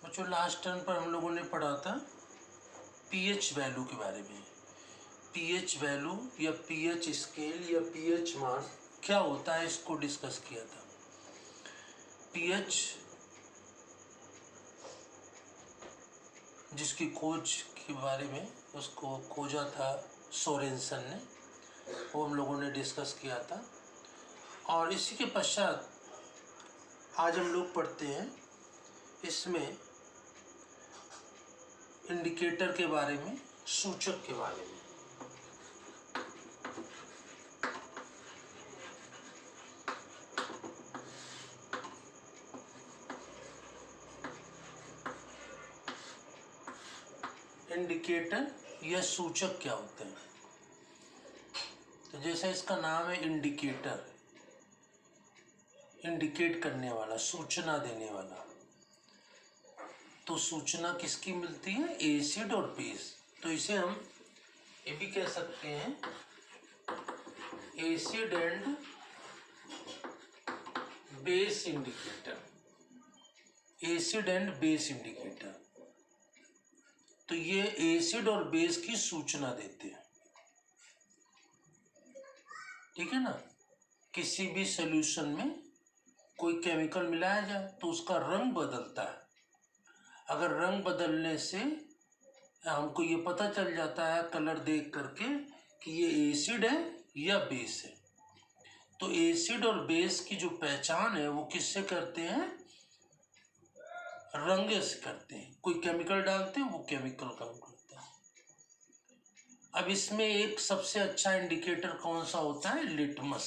जो last term पर हम लोगों ने पढ़ा था पीएच वैल्यू के बारे में। पीएच वैल्यू या पीएच स्केल या पीएच मान क्या होता है, इसको डिस्कस किया था। पीएच जिसकी खोज के बारे में उसको खोजा था सोरेनसन ने, वो हम लोगों ने डिस्कस किया था। और इसी के पश्चात आज हम लोग पढ़ते हैं इसमें इंडिकेटर के बारे में, सूचक के बारे में। इंडिकेटर या सूचक क्या होते हैं? तो जैसे इसका नाम है इंडिकेटर, इंडिकेट करने वाला, सूचना देने वाला। तो सूचना किसकी मिलती है? एसिड और बेस। तो इसे हम ये भी कह सकते हैं acid and base indicator. Acid and base indicator. तो ये एसिड और बेस की सूचना देते हैं, ठीक है ना। किसी भी सॉल्यूशन में कोई केमिकल मिलाया जाए तो उसका रंग बदलता है। अगर रंग बदलने से हमको ये पता चल जाता है कलर देख करके कि ये एसिड है या बेस है। तो एसिड और बेस की जो पहचान है वो किससे करते हैं? रंग से करते हैं। कोई केमिकल डालते हैं, वो केमिकल काम करता है। अब इसमें एक सबसे अच्छा इंडिकेटर कौन सा होता है? लिटमस।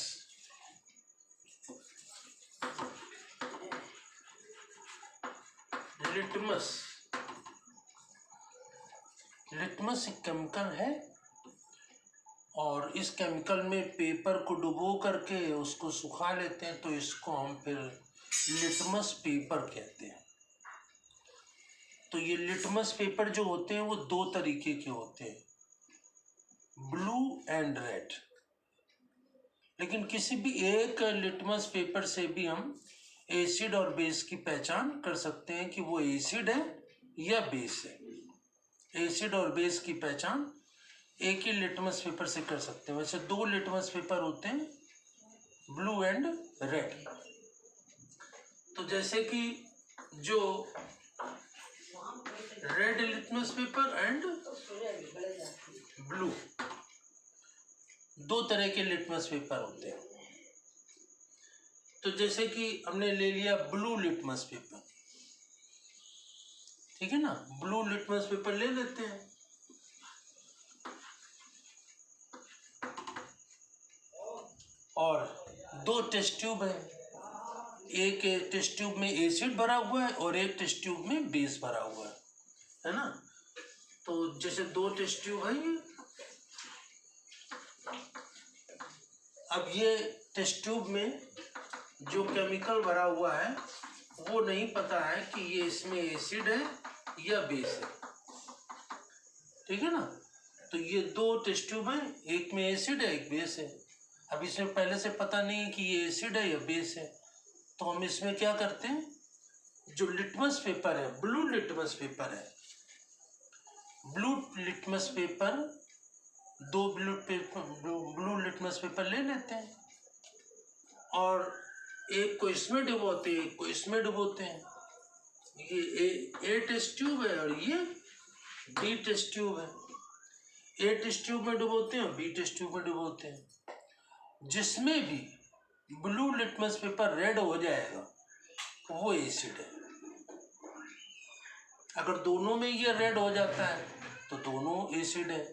लिटमस एक केमिकल है और इस केमिकल में पेपर को डुबो करके उसको सुखा लेते हैं, तो इसको हम फिर लिटमस पेपर कहते हैं। तो ये लिटमस पेपर जो होते हैं वो दो तरीके के होते हैं, ब्लू एंड रेड। लेकिन किसी भी एक लिटमस पेपर से भी हम एसिड और बेस की पहचान कर सकते हैं कि वो एसिड है या बेस है। एसिड और बेस की पहचान एक ही लिटमस पेपर से कर सकते हैं। वैसे दो लिटमस पेपर होते हैं, ब्लू एंड रेड। तो जैसे कि जो red litmus paper and blue, दो तरह के लिटमस पेपर होते हैं। तो जैसे कि हमने ले लिया ब्लू लिटमस पेपर, ठीक है ना। ब्लू लिटमस पेपर ले लेते हैं और दो टेस्ट ट्यूब है। एक टेस्ट ट्यूब में एसिड भरा हुआ है और एक टेस्ट ट्यूब में बेस भरा हुआ है ना। तो जैसे दो टेस्ट ट्यूब है ये। अब ये टेस्ट ट्यूब में जो केमिकल भरा हुआ है वो नहीं पता है कि ये इसमें एसिड है या बेस है, ठीक है ना। तो ये दो टेस्ट ट्यूब है, एक में एसिड है एक बेस है। अब इसमें पहले से पता नहीं है कि ये एसिड है या बेस है, तो हम इसमें क्या करते हैं, जो लिटमस पेपर है, ब्लू लिटमस पेपर है, ब्लू लिटमस पेपर, दो ब्लू लिटमस पेपर ले लेते हैं और एक को इसमें डुबोते हैं, एक को इसमें डुबोते हैं। ये ए टेस्ट ट्यूब है और ये बी टेस्ट ट्यूब है। ए टेस्ट ट्यूब में डुबोते हैं और बी टेस्ट ट्यूब में डुबोते हैं। जिसमें भी ब्लू लिटमस पेपर रेड हो जाएगा वो एसिड है। अगर दोनों में ये रेड हो जाता है तो दोनों एसिड है।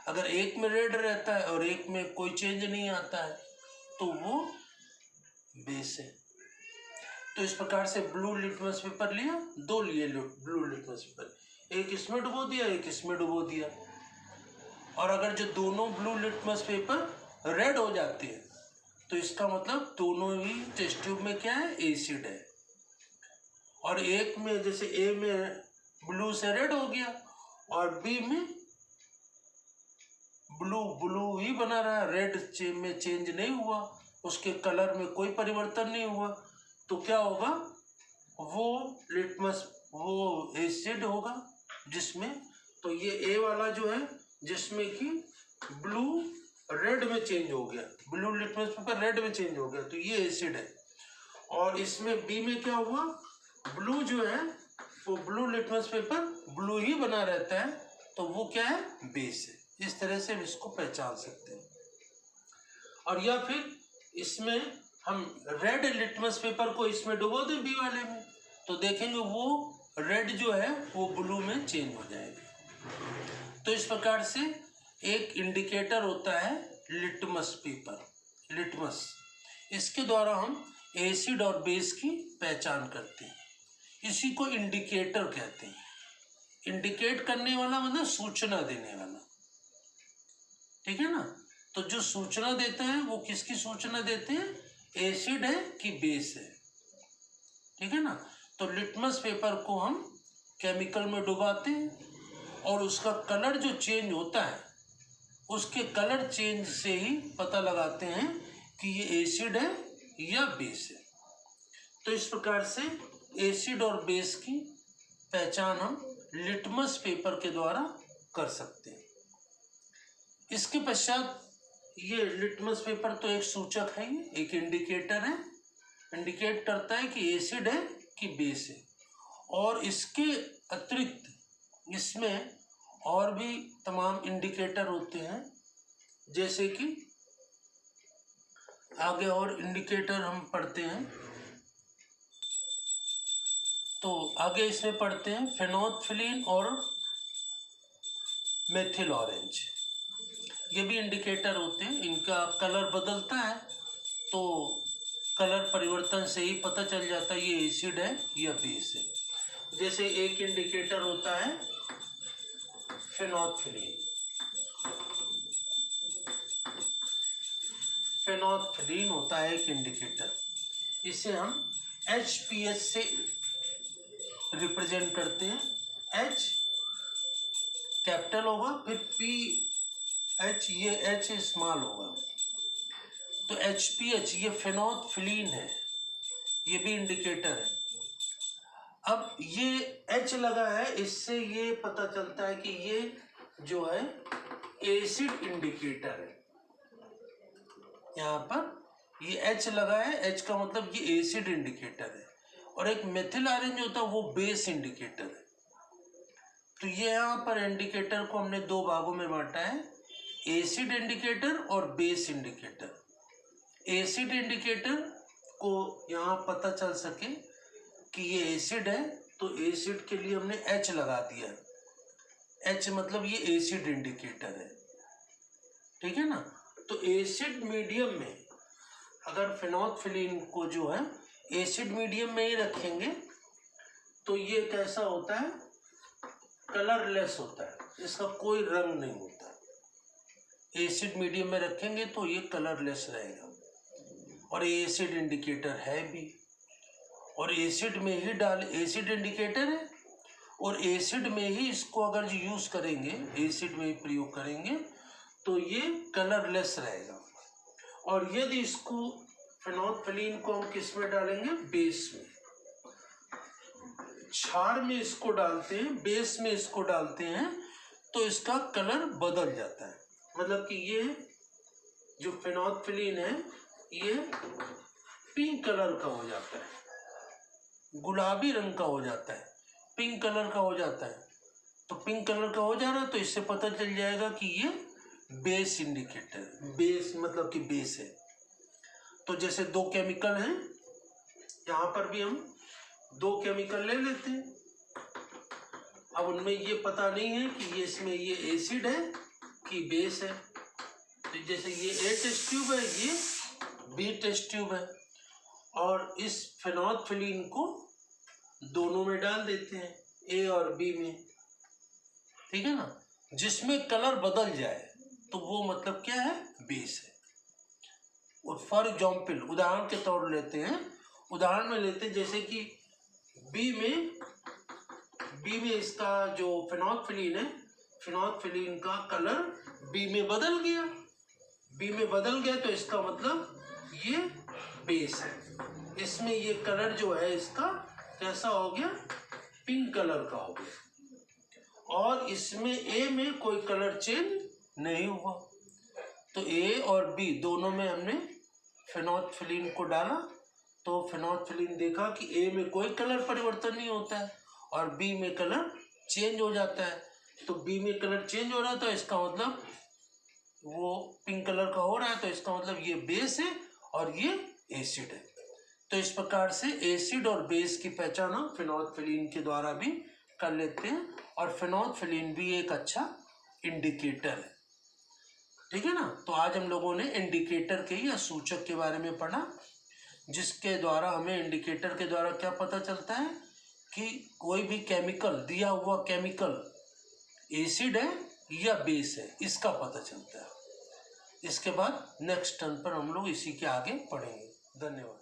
अगर एक में रेड रहता है और एक में कोई चेंज नहीं आता है तो वो बेस है। तो इस प्रकार से ब्लू लिटमस पेपर लिया, दो लिए ब्लू लिटमस पेपर, एक इसमें डुबो दिया एक इसमें डुबो दिया। और अगर जो दोनों ब्लू लिटमस पेपर रेड हो जाते हैं तो इसका मतलब दोनों ही टेस्ट ट्यूब में क्या है? एसिड है। और एक में जैसे ए में ब्लू से रेड हो गया और बी में ब्लू ही बना रहा, रेड में चेंज नहीं हुआ, उसके कलर में कोई परिवर्तन नहीं हुआ, तो क्या होगा? वो लिटमस वो एसिड होगा जिसमें, तो ये ए वाला जो है जिसमें कि ब्लू रेड में चेंज हो गया, ब्लू लिटमस पेपर रेड में चेंज हो गया, तो ये एसिड है। और इसमें बी में क्या हुआ, ब्लू जो है वो ब्लू लिटमस पेपर ब्लू ही बना रहता है, तो वो क्या है, बेस है। इस तरह से हम इसको पहचान सकते हैं। और या फिर इसमें हम रेड लिटमस पेपर को इसमें डुबो दें बी वाले में, तो देखेंगे वो रेड जो है वो ब्लू में चेंज हो जाएगा। तो इस प्रकार से एक इंडिकेटर होता है लिटमस पेपर, लिटमस। इसके द्वारा हम एसिड और बेस की पहचान करते हैं। इसी को इंडिकेटर कहते हैं। इंडिकेट करने वाला मतलब सूचना देने वाला, ठीक है ना। तो जो सूचना देते हैं वो किसकी सूचना देते हैं, एसिड है कि बेस है, ठीक है ना। तो लिटमस पेपर को हम केमिकल में डुबाते हैं और उसका कलर जो चेंज होता है, उसके कलर चेंज से ही पता लगाते हैं कि ये एसिड है या बेस है। तो इस प्रकार से एसिड और बेस की पहचान हम लिटमस पेपर के द्वारा कर सकते हैं। इसके पश्चात ये लिटमस पेपर तो एक सूचक है, ये एक इंडिकेटर है, इंडिकेट करता है कि एसिड है कि बेस है। और इसके अतिरिक्त इसमें और भी तमाम इंडिकेटर होते हैं, जैसे कि आगे और इंडिकेटर हम पढ़ते हैं। तो आगे इसमें पढ़ते हैं फेनोल्फिलीन और मेथिल ऑरेंज, ये भी इंडिकेटर होते हैं। इनका कलर बदलता है, तो कलर परिवर्तन से ही पता चल जाता है ये एसिड है या बेस है। जैसे एक इंडिकेटर होता है फेनोल्फिलीन, फेनोल्फिलीन होता है एक इंडिकेटर। इसे हम HPH से रिप्रेजेंट करते हैं। H कैपिटल होगा, फिर PH, ये H स्मॉल होगा, तो HPH ये फेनोल्फिलीन है, ये भी इंडिकेटर है। अब ये H लगा है, इससे ये पता चलता है कि ये जो है एसिड इंडिकेटर है। यहाँ पर ये H लगा है, H का मतलब ये एसिड इंडिकेटर है। और एक मेथिल ऑरेंज होता है वो बेस इंडिकेटर है। तो ये यहाँ पर इंडिकेटर को हमने दो भागों में बांटा है, एसिड इंडिकेटर और बेस इंडिकेटर। एसिड इंडिकेटर को यहाँ पता चल सके कि ये एसिड है, तो एसिड के लिए हमने H लगा दिया, H मतलब ये एसिड इंडिकेटर है, ठीक है ना। तो एसिड मीडियम में अगर फेनोल्फिलीन को जो है एसिड मीडियम में ही रखेंगे तो ये कैसा होता है, कलरलेस होता है, इसका कोई रंग नहीं होता। एसिड मीडियम में रखेंगे तो ये कलरलेस रहेगा, और ये एसिड इंडिकेटर है भी, और एसिड में ही एसिड इंडिकेटर है, और एसिड में ही इसको अगर जो यूज करेंगे, एसिड में ही प्रयोग करेंगे तो ये कलरलेस रहेगा। और यदि इसको फेनोल्फिलीन को हम किस में डालेंगे, बेस में, क्षार में इसको डालते हैं, बेस में इसको डालते हैं, तो इसका कलर बदल जाता है। मतलब कि ये जो फेनोल्फिलीन है ये पिंक कलर का हो जाता है, गुलाबी रंग का हो जाता है, पिंक कलर का हो जाता है। तो पिंक कलर का हो जा रहा है तो इससे पता चल जाएगा कि ये बेस इंडिकेटर, बेस मतलब कि बेस है। तो जैसे दो केमिकल हैं, यहाँ पर भी हम दो केमिकल ले लेते हैं। अब उनमें ये पता नहीं है कि ये इसमें ये एसिड है कि बेस है। तो जैसे ये A टेस्ट ट्यूब है, ये B टेस्ट ट्यूब है, और इस फेनोल्फिलीन को दोनों में डाल देते हैं, A और B में, ठीक है ना। जिसमें कलर बदल जाए तो वो मतलब क्या है, बेस है। और फॉर एग्जाम्पल उदाहरण के तौर लेते हैं, उदाहरण में लेते हैं जैसे कि बी में इसका जो फेनोल्फिलीन है, फेनोल्फिलीन का कलर बी में बदल गया, तो इसका मतलब ये बेस है। इसमें ये कलर जो है इसका कैसा हो गया, पिंक कलर का हो गया और इसमें ए में कोई कलर चेंज नहीं हुआ। तो ए और बी दोनों में हमने फेनोल्फिलीन को डाला तो फेनोल्फिलीन देखा कि ए में कोई कलर परिवर्तन नहीं होता है और बी में कलर चेंज हो जाता है। तो बी में कलर चेंज हो रहा है तो इसका मतलब वो पिंक कलर का हो रहा है, तो इसका मतलब ये बेस है और ये एसिड है। तो इस प्रकार से एसिड और बेस की पहचान हम फेनोल्फिलीन के द्वारा भी कर लेते हैं और फेनोल्फिलीन भी एक अच्छा इंडिकेटर है। ठीक है ना। तो आज हम लोगों ने इंडिकेटर के या सूचक के बारे में पढ़ा, जिसके द्वारा हमें इंडिकेटर के द्वारा क्या पता चलता है कि कोई भी केमिकल, दिया हुआ केमिकल एसिड है या बेस है, इसका पता चलता है। इसके बाद नेक्स्ट टर्न पर हम लोग इसी के आगे पढ़ेंगे। धन्यवाद।